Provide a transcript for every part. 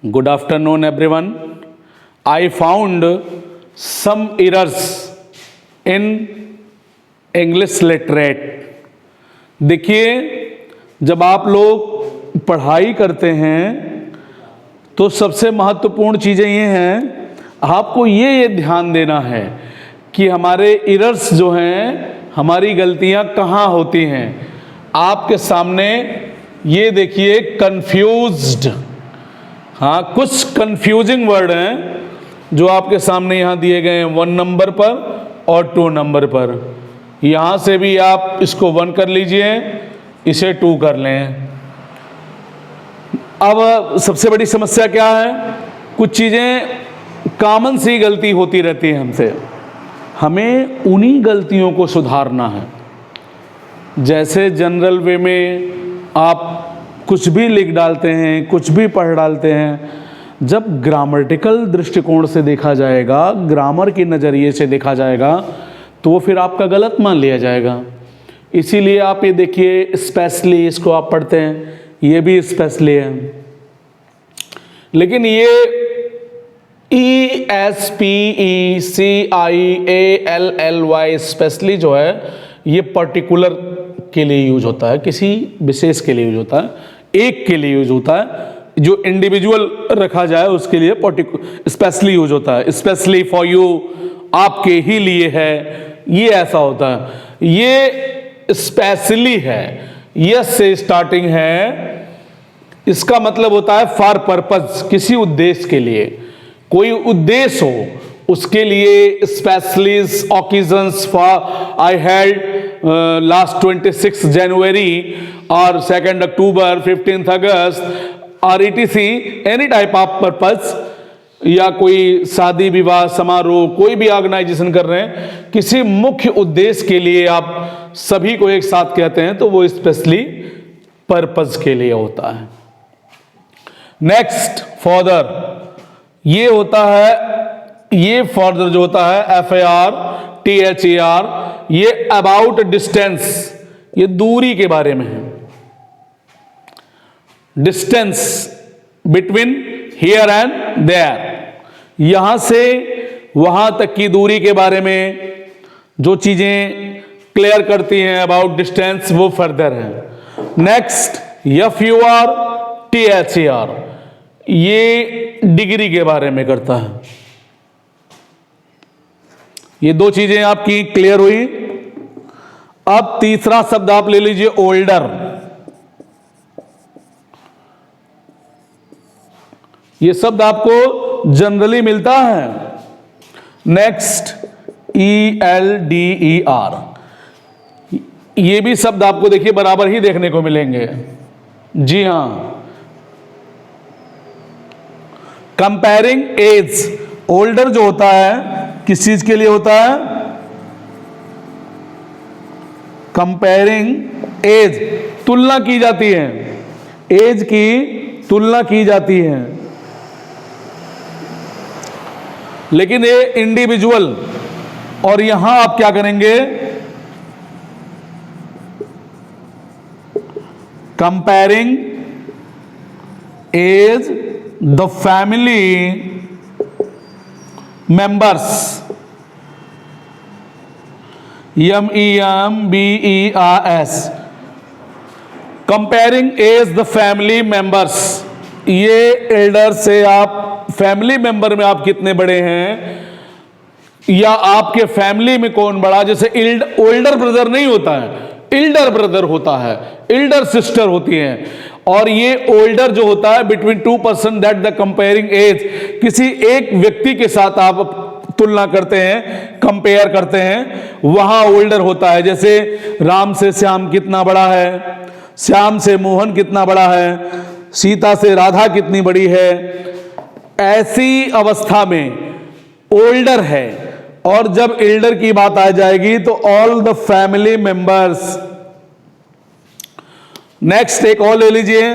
Good afternoon, everyone. I found some errors in English literate. देखिए, जब आप लोग पढ़ाई करते हैं तो सबसे महत्वपूर्ण चीज़ें ये हैं, आपको ये ध्यान देना है कि हमारे एरर्स जो हैं, हमारी गलतियां कहाँ होती हैं। आपके सामने ये देखिए कंफ्यूज्ड, हाँ कुछ कंफ्यूजिंग वर्ड हैं जो आपके सामने यहाँ दिए गए हैं 1 नंबर पर और 2 नंबर पर। यहाँ से भी आप इसको 1 कर लीजिए, इसे 2 कर लें। अब सबसे बड़ी समस्या क्या है, कुछ चीज़ें कॉमन सी गलती होती रहती है हमसे, हमें उन्हीं गलतियों को सुधारना है। जैसे जनरल वे में आप कुछ भी लिख डालते हैं, कुछ भी पढ़ डालते हैं, जब ग्रामेटिकल दृष्टिकोण से देखा जाएगा, ग्रामर के नज़रिए से देखा जाएगा, तो वो फिर आपका गलत मान लिया जाएगा। इसीलिए आप ये देखिए, स्पेशली इसको आप पढ़ते हैं, ये भी स्पेशली है, लेकिन ये ESPECIALLY स्पेशली जो है, ये पर्टिकुलर के लिए यूज होता है, किसी विशेष के लिए यूज होता है, एक के लिए यूज होता है। जो इंडिविजुअल रखा जाए उसके लिए स्पेशली यूज होता है। स्पेशली फॉर यू, आपके ही लिए है, ये ऐसा होता है। ये स्पेशली है, यस से स्टार्टिंग है, इसका मतलब होता है फॉर पर्पज, किसी उद्देश्य के लिए, कोई उद्देश्य हो उसके लिए। Specially occasions for I held last 26 जनवरी और 2 अक्टूबर 15 अगस्त और ETC any type of purpose, या कोई शादी विवाह समारोह, कोई भी ऑर्गेनाइजेशन कर रहे हैं, किसी मुख्य उद्देश्य के लिए आप सभी को एक साथ कहते हैं, तो वो स्पेशली पर्पज के लिए होता है। नेक्स्ट फॉर्दर, ये होता है, ये फॉर्दर जो होता है FAR, ये अबाउट डिस्टेंस, ये दूरी के बारे में है। Distance between here and there, यहां से वहां तक की दूरी के बारे में जो चीजें क्लियर करती हैं अबाउट डिस्टेंस, वो फर्दर है। नेक्स्ट FUR, ये डिग्री के बारे में करता है। ये 2 चीजें आपकी क्लियर हुई। अब तीसरा शब्द आप ले लीजिए, ओल्डर। ये शब्द आपको जनरली मिलता है। नेक्स्ट ELDER, ये भी शब्द आपको देखिए बराबर ही देखने को मिलेंगे। जी हां, कंपेयरिंग एज, ओल्डर जो होता है किस चीज के लिए होता है, कंपेयरिंग एज, तुलना की जाती है, एज की तुलना की जाती है। लेकिन ये इंडिविजुअल, और यहां आप क्या करेंगे, comparing age the family members, MEMBERS, comparing age the family members. ये एल्डर से आप फैमिली मेंबर में आप कितने बड़े हैं, या आपके फैमिली में कौन बड़ा। जैसे ओल्डर ब्रदर नहीं होता है, एल्डर ब्रदर होता है, एल्डर सिस्टर होती है। और ये ओल्डर जो होता है between 2 person, that the comparing age, किसी एक व्यक्ति के साथ आप तुलना करते हैं, कंपेयर करते हैं, वहां ओल्डर होता है। जैसे राम से श्याम कितना बड़ा है, श्याम से मोहन कितना बड़ा है, सीता से राधा कितनी बड़ी है, ऐसी अवस्था में ओल्डर है। और जब एल्डर की बात आ जाएगी तो all the family members. Next एक और ले लीजिए,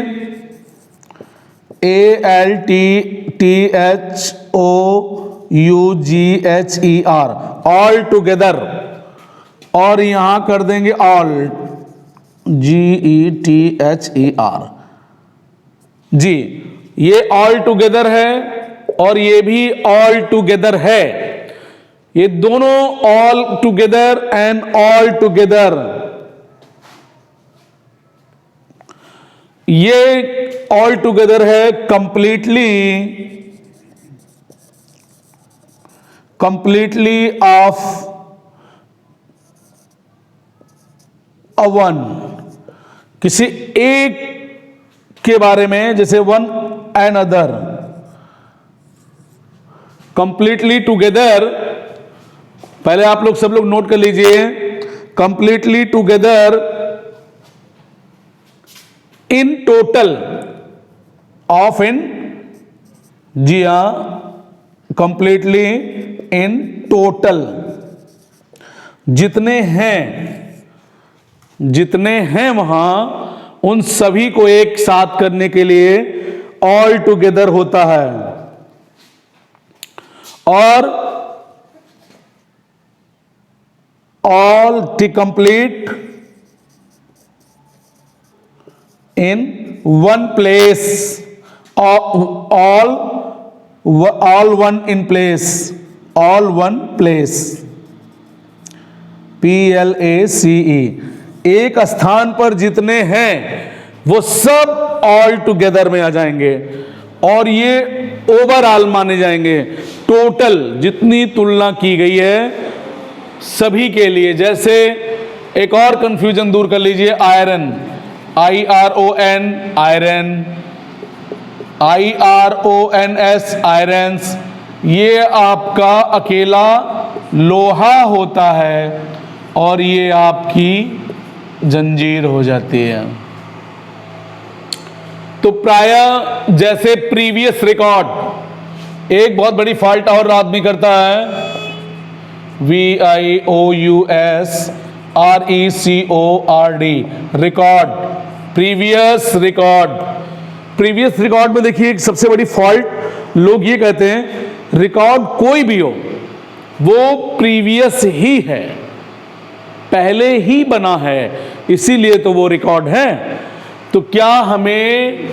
ALTTHOUGHER, ऑल टुगेदर, और यहां कर देंगे ऑल, GETHER। जी, ये ऑल टुगेदर है और ये भी ऑल टुगेदर है। ये दोनों all together and all together, ये ऑल टुगेदर है कंप्लीटली ऑफ अ वन, किसी एक के बारे में, जैसे one and other. Completely together, पहले आप लोग सब लोग नोट कर लीजिए, completely together in total of in, जी हां, कंप्लीटली इन टोटल, जितने हैं वहां, उन सभी को एक साथ करने के लिए ऑल टुगेदर होता है। और all to complete in one place, all one in place, all one place, PLACE, एक स्थान पर जितने हैं वो सब ऑल टुगेदर में आ जाएंगे और ये ओवरऑल माने जाएंगे। टोटल जितनी तुलना की गई है सभी के लिए, जैसे एक और कंफ्यूजन दूर कर लीजिए, iron, IRON iron, IRONS irons, ये आपका अकेला लोहा होता है और ये आपकी जंजीर हो जाती है। तो प्राय जैसे प्रीवियस रिकॉर्ड, एक बहुत बड़ी फॉल्ट और आदमी करता है, VIOUSRECORD, record, previous record. Previous record में देखिए एक सबसे बड़ी फॉल्ट लोग ये कहते हैं, रिकॉर्ड कोई भी हो वो प्रीवियस ही है, पहले ही बना है, इसीलिए तो वो रिकॉर्ड है। तो क्या हमें,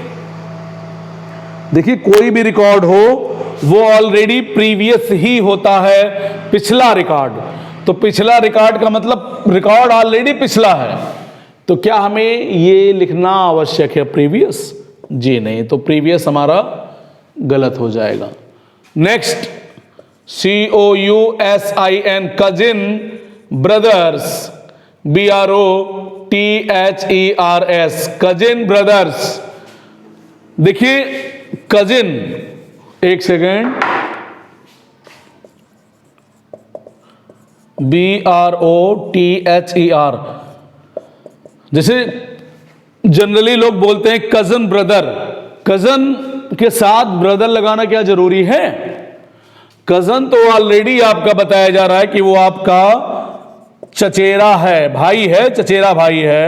देखिए कोई भी रिकॉर्ड हो वो ऑलरेडी प्रीवियस ही होता है, पिछला रिकॉर्ड। तो पिछला रिकॉर्ड का मतलब रिकॉर्ड ऑलरेडी पिछला है, तो क्या हमें ये लिखना आवश्यक है प्रीवियस? जी नहीं, तो प्रीवियस हमारा गलत हो जाएगा। Next, COUSIN, cousin, brothers, BROTHERS, cousin brothers. देखिए कजिन, एक सेकेंड, BROTHER, जैसे जनरली लोग बोलते हैं कजन ब्रदर, कजन के साथ ब्रदर लगाना क्या जरूरी है? कजन तो ऑलरेडी आपका बताया जा रहा है कि वो आपका चचेरा है, भाई है, चचेरा भाई है,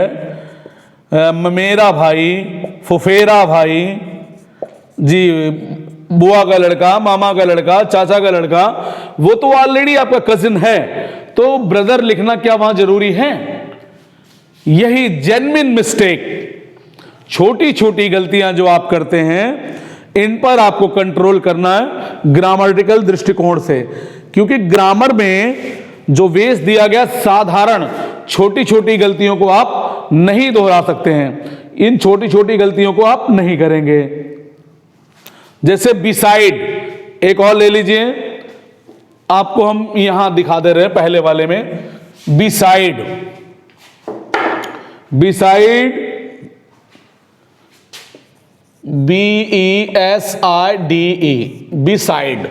मेरा भाई, फुफेरा भाई, जी, बुआ का लड़का, मामा का लड़का, चाचा का लड़का, वो तो ऑलरेडी आपका कजिन है, तो ब्रदर लिखना क्या वहां जरूरी है? यही जेन्युइन मिस्टेक, छोटी छोटी गलतियां जो आप करते हैं, इन पर आपको कंट्रोल करना है ग्रामेटिकल दृष्टिकोण से, क्योंकि ग्रामर में जो वेस दिया गया, साधारण छोटी छोटी गलतियों को आप नहीं दोहरा सकते हैं, इन छोटी छोटी गलतियों को आप नहीं करेंगे। जैसे बिसाइड, एक और ले लीजिए, आपको हम यहां दिखा दे रहे हैं पहले वाले में, beside, beside, BESIDE, beside,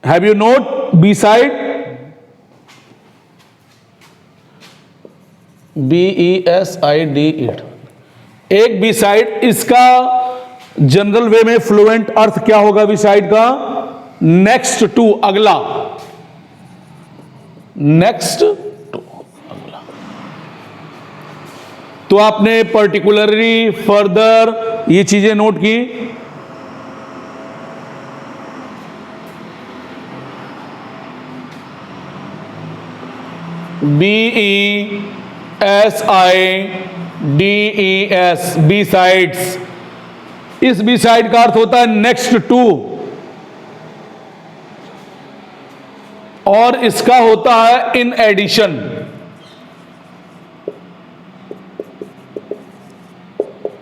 have you note beside? BESIDE, एक beside, इसका जनरल वे में फ्लुएंट अर्थ क्या होगा बिसाइड का? नेक्स्ट टू, अगला, नेक्स्ट टू, अगला। तो आपने पर्टिकुलरली, फर्दर, ये चीजें नोट की। BESIDES, besides, इस बिसाइड का अर्थ होता है नेक्स्ट टू, और इसका होता है इन एडिशन।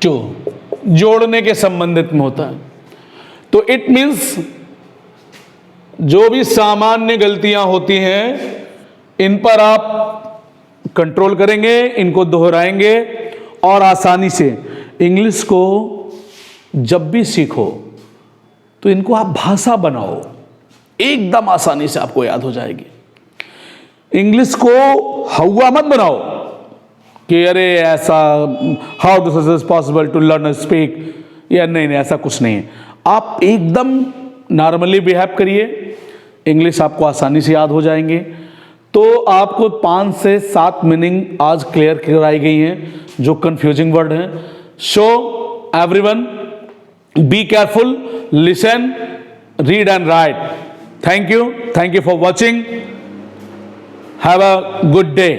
टू जोड़ने के संबंधित में होता है। तो इट मींस जो भी सामान्य गलतियां होती हैं इन पर आप कंट्रोल करेंगे, इनको दोहराएंगे और आसानी से इंग्लिश को जब भी सीखो तो इनको आप भाषा बनाओ, एकदम आसानी से आपको याद हो जाएगी। इंग्लिश को हवा मत बनाओ कि अरे ऐसा how this is possible to learn speak, या नहीं ऐसा कुछ नहीं है। आप एकदम नॉर्मली बिहेव करिए, इंग्लिश आपको आसानी से याद हो जाएंगे। तो आपको 5 से 7 मीनिंग आज क्लियर कराई गई हैं जो कंफ्यूजिंग वर्ड हैं। So everyone be careful, listen, read and right. Thank you for watching, have a good day.